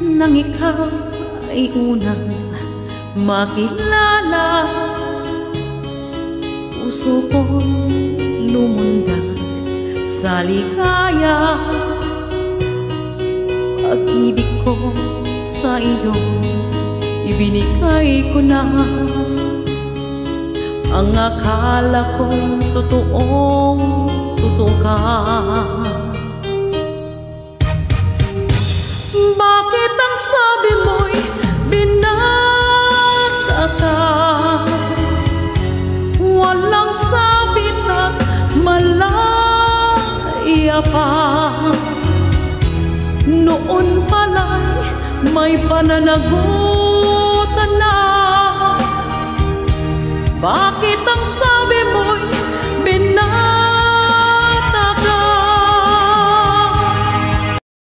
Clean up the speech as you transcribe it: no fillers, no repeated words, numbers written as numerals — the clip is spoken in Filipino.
nang ikaw ay unang makilala. Puso kong lumundag sa ligaya. Pag-ibig ko sa iyo ibinigay ko na. Ang akala kong totoo ka. Bakit ang sabi mo'y binata ka? Walang sabit at malaya pa. Noon pala'y may pananagutan na. Bakit ang sabi